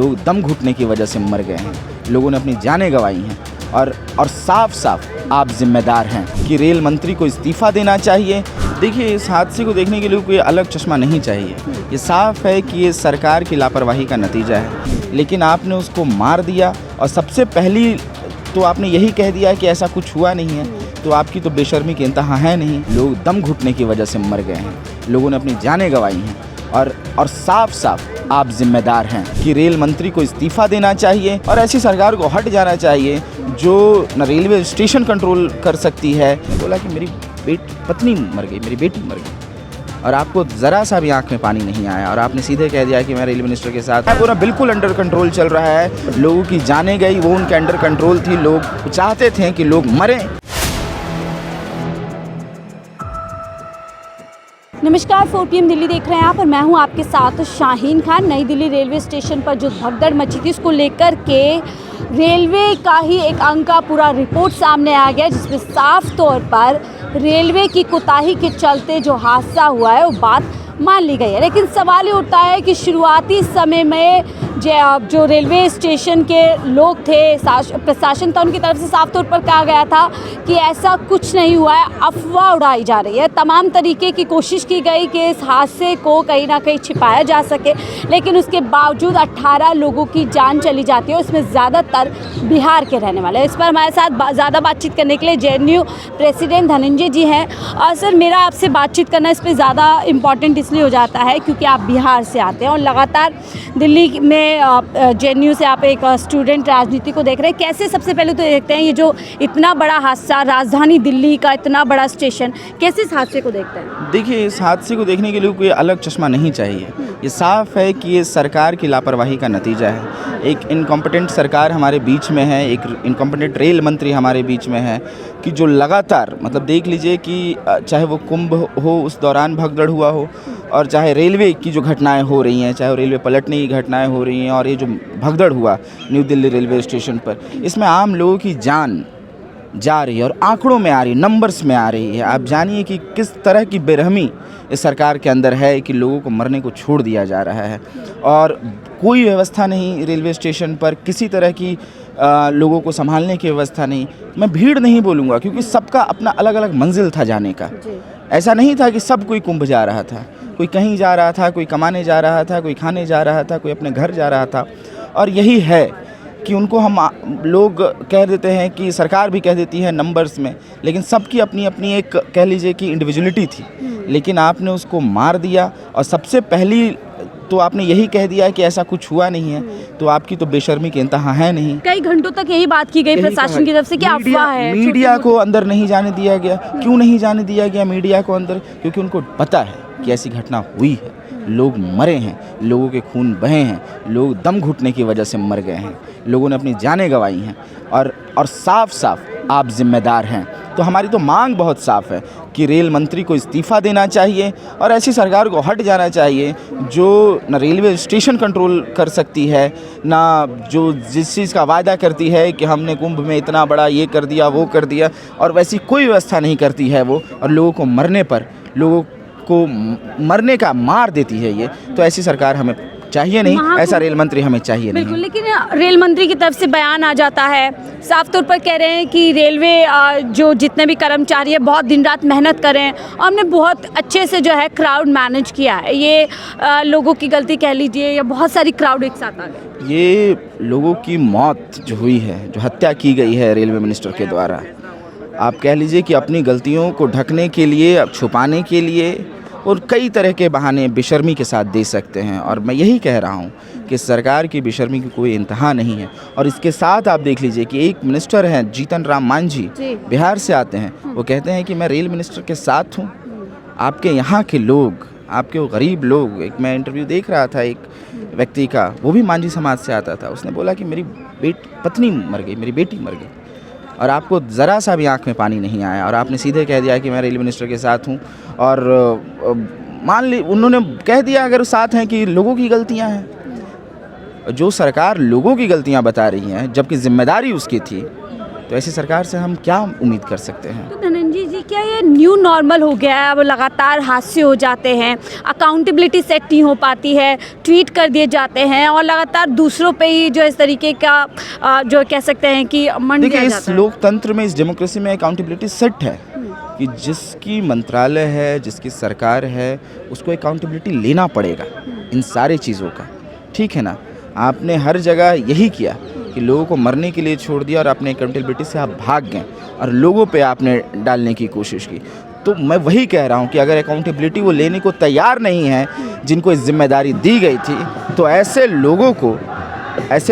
लोग दम घुटने की वजह से मर गए हैं, लोगों ने अपनी जानें गंवाई हैं। और साफ साफ आप जिम्मेदार हैं कि रेल मंत्री को इस्तीफ़ा देना चाहिए। देखिए, इस हादसे को देखने के लिए कोई अलग चश्मा नहीं चाहिए। ये साफ है कि ये सरकार की लापरवाही का नतीजा है, लेकिन आपने उसको मार दिया। और सबसे पहली तो आपने यही कह दिया कि ऐसा कुछ हुआ नहीं है, तो आपकी तो बेशर्मी की इंतहा है नहीं। लोग दम घुटने की वजह से मर गए हैं, लोगों ने अपनी जानें गंवाई हैं। और साफ साफ आप जिम्मेदार हैं कि रेल मंत्री को इस्तीफ़ा देना चाहिए और ऐसी सरकार को हट जाना चाहिए जो न रेलवे स्टेशन कंट्रोल कर सकती है। बोला कि मेरी पत्नी मर गई, मेरी बेटी मर गई, और आपको ज़रा सा भी आंख में पानी नहीं आया और आपने सीधे कह दिया कि मैं रेलवे मिनिस्टर के साथ। पूरा बिल्कुल अंडर कंट्रोल चल रहा है, लोगों की जानें गई, वो उनके अंडर कंट्रोल थी। लोग चाहते थे कि लोग मरें। नमस्कार, 4 PM दिल्ली देख रहे हैं आप और मैं हूं आपके साथ शाहीन खान। नई दिल्ली रेलवे स्टेशन पर जो भगदड़ मची थी उसको लेकर के रेलवे का ही एक अंक का पूरा रिपोर्ट सामने आ गया, जिसमें साफ तौर पर रेलवे की कोताही के चलते जो हादसा हुआ है वो बात मान ली गई है। लेकिन सवाल ये उठता है कि शुरुआती समय में जो रेलवे स्टेशन के लोग थे, प्रशासन था, उनकी तरफ से साफ तौर पर कहा गया था कि ऐसा कुछ नहीं हुआ है, अफवाह उड़ाई जा रही है। तमाम तरीके की कोशिश की गई कि इस हादसे को कहीं ना कहीं छिपाया जा सके, लेकिन उसके बावजूद 18 लोगों की जान चली जाती है, उसमें ज़्यादातर बिहार के रहने वाले हैं। इस पर हमारे साथ ज़्यादा बातचीत करने के लिए JNU प्रेसिडेंट धनंजय जी हैं। और सर, मेरा आपसे बातचीत करना इस पर ज़्यादा इम्पॉर्टेंट इसलिए हो जाता है क्योंकि आप बिहार से आते हैं और लगातार दिल्ली में JNU से आप एक स्टूडेंट राजनीति को देख रहे हैं। कैसे, सबसे पहले तो देखते हैं ये जो इतना बड़ा हादसा, राजधानी दिल्ली का इतना बड़ा स्टेशन, कैसे इस हादसे को देखते हैं? देखिए, इस हादसे को देखने के लिए कोई अलग चश्मा नहीं चाहिए। ये साफ है कि ये सरकार की लापरवाही का नतीजा है। एक इनकॉम्पिटेंट सरकार हमारे बीच में है, एक इनकॉम्पिटेंट रेल मंत्री हमारे बीच में है कि जो लगातार, मतलब देख लीजिए कि चाहे वो कुंभ हो उस दौरान भगदड़ हुआ हो, और चाहे रेलवे की जो घटनाएं हो रही हैं, चाहे रेलवे पलटने की घटनाएं हो रही हैं, और ये जो भगदड़ हुआ न्यू दिल्ली रेलवे स्टेशन पर, इसमें आम लोगों की जान जा रही है और आंकड़ों में आ रही है, नंबर्स में आ रही है। आप जानिए कि किस तरह की बेरहमी इस सरकार के अंदर है कि लोगों को मरने को छोड़ दिया जा रहा है और कोई व्यवस्था नहीं रेलवे स्टेशन पर, किसी तरह की लोगों को संभालने की व्यवस्था नहीं। मैं भीड़ नहीं बोलूँगा क्योंकि सबका अपना अलग अलग मंजिल था जाने का। ऐसा नहीं था कि सब कोई कुंभ जा रहा था, कोई कहीं जा रहा था, कोई कमाने जा रहा था, कोई खाने जा रहा था, कोई अपने घर जा रहा था। और यही है कि उनको हम लोग कह देते हैं कि सरकार भी कह देती है नंबर्स में, लेकिन सबकी अपनी अपनी एक, कह लीजिए कि इंडिविजुअलिटी थी, लेकिन आपने उसको मार दिया। और सबसे पहली तो आपने यही कह दिया कि ऐसा कुछ हुआ नहीं है, तो आपकी तो बेशर्मी की इंतहा है नहीं। कई घंटों तक यही बात की गई प्रशासन की तरफ से कि अफवाह है। मीडिया को अंदर नहीं जाने दिया गया। क्यों नहीं जाने दिया गया मीडिया को अंदर? क्योंकि उनको पता है कि ऐसी घटना हुई है, लोग मरे हैं, लोगों के खून बहे हैं, लोग दम घुटने की वजह से मर गए हैं, लोगों ने अपनी जानें गंवाई हैं। और साफ साफ आप जिम्मेदार हैं। तो हमारी तो मांग बहुत साफ है कि रेल मंत्री को इस्तीफ़ा देना चाहिए और ऐसी सरकार को हट जाना चाहिए जो न रेलवे स्टेशन कंट्रोल कर सकती है, ना जो जिस चीज़ का वायदा करती है कि हमने कुंभ में इतना बड़ा ये कर दिया, वो कर दिया, और वैसी कोई व्यवस्था नहीं करती है वो, और लोगों को मरने पर, लोगों को मरने का मार देती है ये। तो ऐसी सरकार हमें चाहिए नहीं, ऐसा रेल मंत्री हमें चाहिए नहीं। बिल्कुल, लेकिन रेल मंत्री की तरफ से बयान आ जाता है, साफ तौर पर कह रहे हैं कि रेलवे जो जितने भी कर्मचारी है बहुत दिन रात मेहनत करें और हमने बहुत अच्छे से जो है क्राउड मैनेज किया है। ये लोगों की गलती कह लीजिए या बहुत सारी क्राउड एक साथ आ गई। ये लोगों की मौत जो हुई है, जो हत्या की गई है रेलवे मिनिस्टर के द्वारा, आप कह लीजिए कि अपनी गलतियों को ढकने के लिए, छुपाने के लिए, और कई तरह के बहाने बेशर्मी के साथ दे सकते हैं। और मैं यही कह रहा हूँ कि सरकार की बेशर्मी की कोई इंतहा नहीं है। और इसके साथ आप देख लीजिए कि एक मिनिस्टर हैं जीतन राम मांझी, बिहार से आते हैं, वो कहते हैं कि मैं रेल मिनिस्टर के साथ हूँ। आपके यहाँ के लोग, आपके वो गरीब लोग, एक मैं इंटरव्यू देख रहा था एक व्यक्ति का, वो भी मांझी समाज से आता था, उसने बोला कि मेरी पत्नी मर गई, मेरी बेटी मर गई, और आपको ज़रा सा भी आंख में पानी नहीं आया और आपने सीधे कह दिया कि मैं रेलवे मिनिस्टर के साथ हूँ। और मान ली उन्होंने कह दिया अगर साथ हैं कि लोगों की गलतियाँ हैं, जो सरकार लोगों की गलतियाँ बता रही हैं जबकि जिम्मेदारी उसकी थी, तो ऐसी सरकार से हम क्या उम्मीद कर सकते हैं? तो धनंजय जी, क्या ये न्यू नॉर्मल हो गया है? अब लगातार हादसे हो जाते हैं, अकाउंटेबिलिटी सेट नहीं हो पाती है, ट्वीट कर दिए जाते हैं और लगातार दूसरों पे ही जो इस तरीके का जो कह सकते हैं कि मंड देखिए, दिया इस जाता है। लोकतंत्र में, इस डेमोक्रेसी में अकाउंटेबिलिटी सेट है कि जिसकी मंत्रालय है, जिसकी सरकार है, उसको अकाउंटेबिलिटी लेना पड़ेगा इन सारी चीज़ों का, ठीक है ना? आपने हर जगह यही किया कि लोगों को मरने के लिए छोड़ दिया और अपने अकाउंटेबिलिटी से आप भाग गए और लोगों पे आपने डालने की कोशिश की। तो मैं वही कह रहा हूँ कि अगर अकाउंटेबिलिटी वो लेने को तैयार नहीं है, जिनको इस जिम्मेदारी दी गई थी, तो ऐसे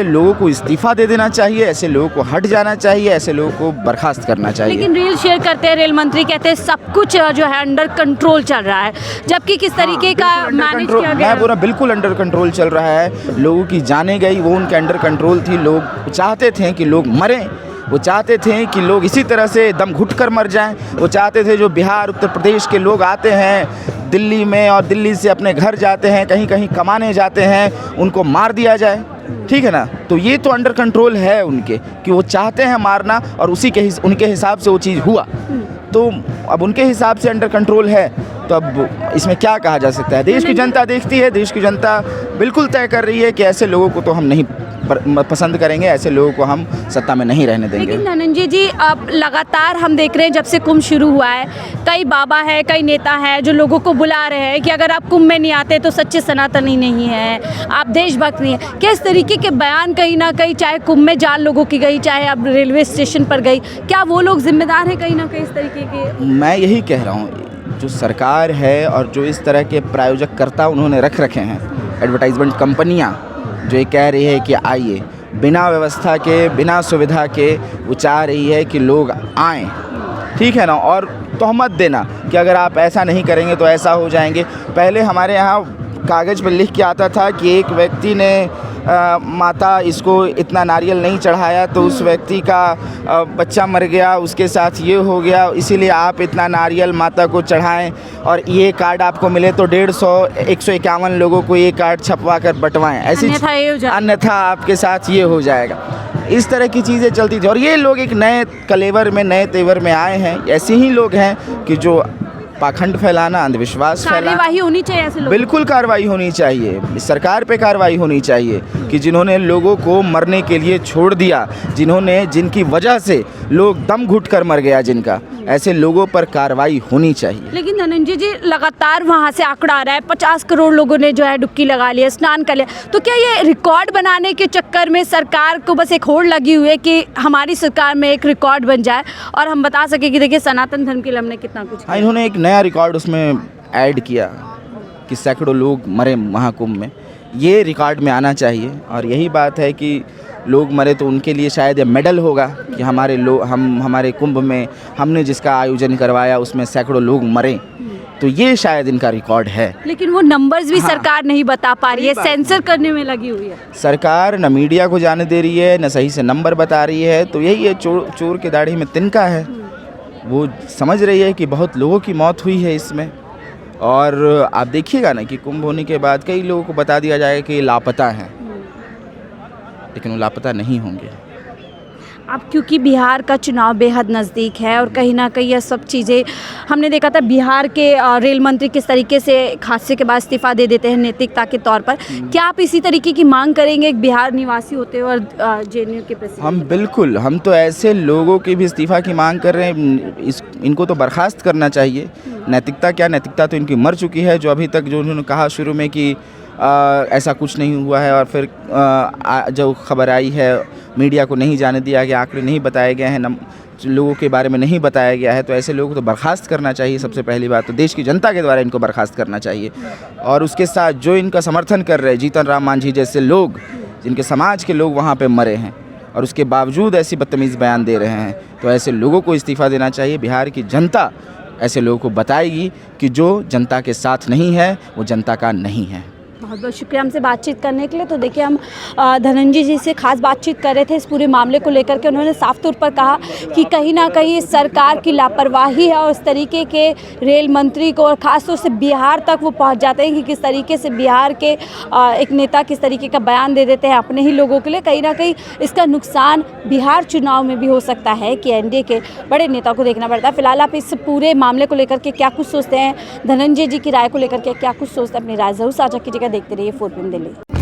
लोगों को इस्तीफ़ा दे देना चाहिए, ऐसे लोगों को हट जाना चाहिए, ऐसे लोगों को बर्खास्त करना चाहिए। लेकिन रेल शेयर करते हैं रेल मंत्री, कहते हैं सब कुछ जो है अंडर कंट्रोल चल रहा है, जबकि किस तरीके का मैनेज किया गया? मैं बोल रहा बिल्कुल अंडर कंट्रोल चल रहा है। लोगों की जानें गई, वो उनके अंडर कंट्रोल थी। लोग चाहते थे कि लोग मरें, वो चाहते थे कि लोग इसी तरह से दम घुट कर मर जाएं। वो चाहते थे जो बिहार, उत्तर प्रदेश के लोग आते हैं दिल्ली में और दिल्ली से अपने घर जाते हैं, कहीं कहीं कमाने जाते हैं, उनको मार दिया जाए, ठीक है ना? तो ये तो अंडर कंट्रोल है उनके कि वो चाहते हैं मारना और उनके हिसाब से वो चीज़ हुआ। तो अब उनके हिसाब से अंडर कंट्रोल है, तो अब इसमें क्या कहा जा सकता है? देश की जनता देखती है, देश की जनता बिल्कुल तय कर रही है कि ऐसे लोगों को तो हम नहीं पसंद करेंगे, ऐसे लोगों को हम सत्ता में नहीं रहने देंगे। लेकिन धनंजय जी, अब लगातार हम देख रहे हैं जब से कुंभ शुरू हुआ है, कई बाबा है, कई नेता हैं जो लोगों को बुला रहे हैं कि अगर आप कुंभ में नहीं आते तो सच्चे सनातनी नहीं हैं, आप देशभक्त नहीं हैं। क्या इस तरीके के बयान कहीं ना कहीं, चाहे कुंभ में जान लोगों की गई, चाहे अब रेलवे स्टेशन पर गई, क्या वो लोग जिम्मेदार हैं कहीं ना कहीं इस तरीके के? मैं यही कह रहा हूँ, जो सरकार है और जो इस तरह के प्रायोजककर्ता उन्होंने रख रखे हैं, एडवर्टाइजमेंट कंपनियाँ जो ये कह रही है कि आइए, बिना व्यवस्था के, बिना सुविधा के वो चाह रही है कि लोग आएँ, ठीक है ना? और तोहमत देना कि अगर आप ऐसा नहीं करेंगे तो ऐसा हो जाएंगे। पहले हमारे यहाँ कागज़ पर लिख के आता था कि एक व्यक्ति ने माता इसको इतना नारियल नहीं चढ़ाया तो उस व्यक्ति का बच्चा मर गया, उसके साथ ये हो गया, इसीलिए आप इतना नारियल माता को चढ़ाएं और ये कार्ड आपको मिले तो 151 लोगों को ये कार्ड छपवा कर बंटवाएं, ऐसी अन्यथा आपके साथ ये हो जाएगा। इस तरह की चीज़ें चलती थी और ये लोग एक नए कलेवर में, नए तेवर में आए हैं। ऐसे ही लोग हैं कि जो पाखंड फैलाना, अंधविश्वास फैलाना, कार्रवाई होनी चाहिए ऐसे लोग। बिल्कुल कार्रवाई होनी चाहिए, सरकार पे कार्रवाई होनी चाहिए कि जिन्होंने लोगों को मरने के लिए छोड़ दिया, जिनकी वजह से लोग दम घुट कर मर गया, जिनका, ऐसे लोगों पर कार्रवाई होनी चाहिए। लेकिन धनंजय जी, लगातार वहाँ से आंकड़ा आ रहा है 50 करोड़ लोगों ने जो है डुबकी लगा लिया, स्नान कर लिया, तो क्या ये रिकॉर्ड बनाने के चक्कर में सरकार को बस एक होड़ लगी हुई है कि हमारी सरकार में एक रिकॉर्ड बन जाए और हम बता सके कि देखिए सनातन धर्म के लिए हमने कितना कुछ किया? इन्होंने एक नया रिकॉर्ड उसमें ऐड किया कि सैकड़ों लोग मरे महाकुंभ में। ये रिकॉर्ड में आना चाहिए और यही बात है कि लोग मरे तो उनके लिए शायद ये मेडल होगा कि हमारे कुंभ में हमने जिसका आयोजन करवाया उसमें सैकड़ों लोग मरे, तो ये शायद इनका रिकॉर्ड है। लेकिन वो नंबर्स भी सरकार नहीं बता पा रही है, सेंसर करने में लगी हुई है सरकार। न मीडिया को जाने दे रही है, न सही से नंबर बता रही है। तो यही है, चोर के दाढ़ी में तिनका है। वो समझ रही है कि बहुत लोगों की मौत हुई है इसमें, और आप देखिएगा ना कि कुंभ होने के बाद कई लोगों को बता दिया जाएगा कि लापता हैं, लेकिन वो लापता नहीं होंगे। अब क्योंकि बिहार का चुनाव बेहद नज़दीक है और कहीं ना कहीं ये सब चीज़ें हमने देखा था, बिहार के रेल मंत्री किस तरीके से हादसे के बाद इस्तीफा दे देते हैं नैतिकता के तौर पर। क्या आप इसी तरीके की मांग करेंगे एक बिहार निवासी होते हुए और जेएनयू के प्रेसिडेंट? हम तो ऐसे लोगों की भी इस्तीफा की मांग कर रहे हैं। इनको तो बर्खास्त करना चाहिए। नैतिकता क्या, नैतिकता तो इनकी मर चुकी है। जो अभी तक जो उन्होंने कहा शुरू में कि ऐसा कुछ नहीं हुआ है, और फिर जो खबर आई है मीडिया को नहीं जाने दिया गया, आंकड़े नहीं बताए गए हैं, लोगों के बारे में नहीं बताया गया है, तो ऐसे लोगों को तो बर्खास्त करना चाहिए। सबसे पहली बात तो देश की जनता के द्वारा इनको बर्खास्त करना चाहिए। और उसके साथ जो इनका समर्थन कर रहे हैं, जीतन राम मांझी जैसे लोग, जिनके समाज के लोग वहाँ पे मरे हैं और उसके बावजूद ऐसी बदतमीज़ बयान दे रहे हैं, तो ऐसे लोगों को इस्तीफ़ा देना चाहिए। बिहार की जनता ऐसे लोगों को बताएगी कि जो जनता के साथ नहीं है वो जनता का नहीं है। बहुत बहुत शुक्रिया हमसे बातचीत करने के लिए। तो देखिए हम धनंजय जी से खास बातचीत कर रहे थे इस पूरे मामले को लेकर के। उन्होंने साफ तौर पर कहा कि कहीं ना कहीं सरकार की लापरवाही है और इस तरीके के रेल मंत्री को, और ख़ास तौर से बिहार तक वो पहुंच जाते हैं कि किस तरीके से बिहार के एक नेता किस तरीके का बयान दे देते हैं अपने ही लोगों के लिए। कहीं ना कहीं इसका नुकसान बिहार चुनाव में भी हो सकता है कि एनडीए के बड़े नेता को देखना पड़ता है। फिलहाल आप इस पूरे मामले को लेकर के क्या कुछ सोचते हैं, धनंजय जी की राय को लेकर के क्या कुछ सोचते हैं, अपनी राय जरूर साझा कीजिएगा। देखते रहिए 4PM दिल्ली।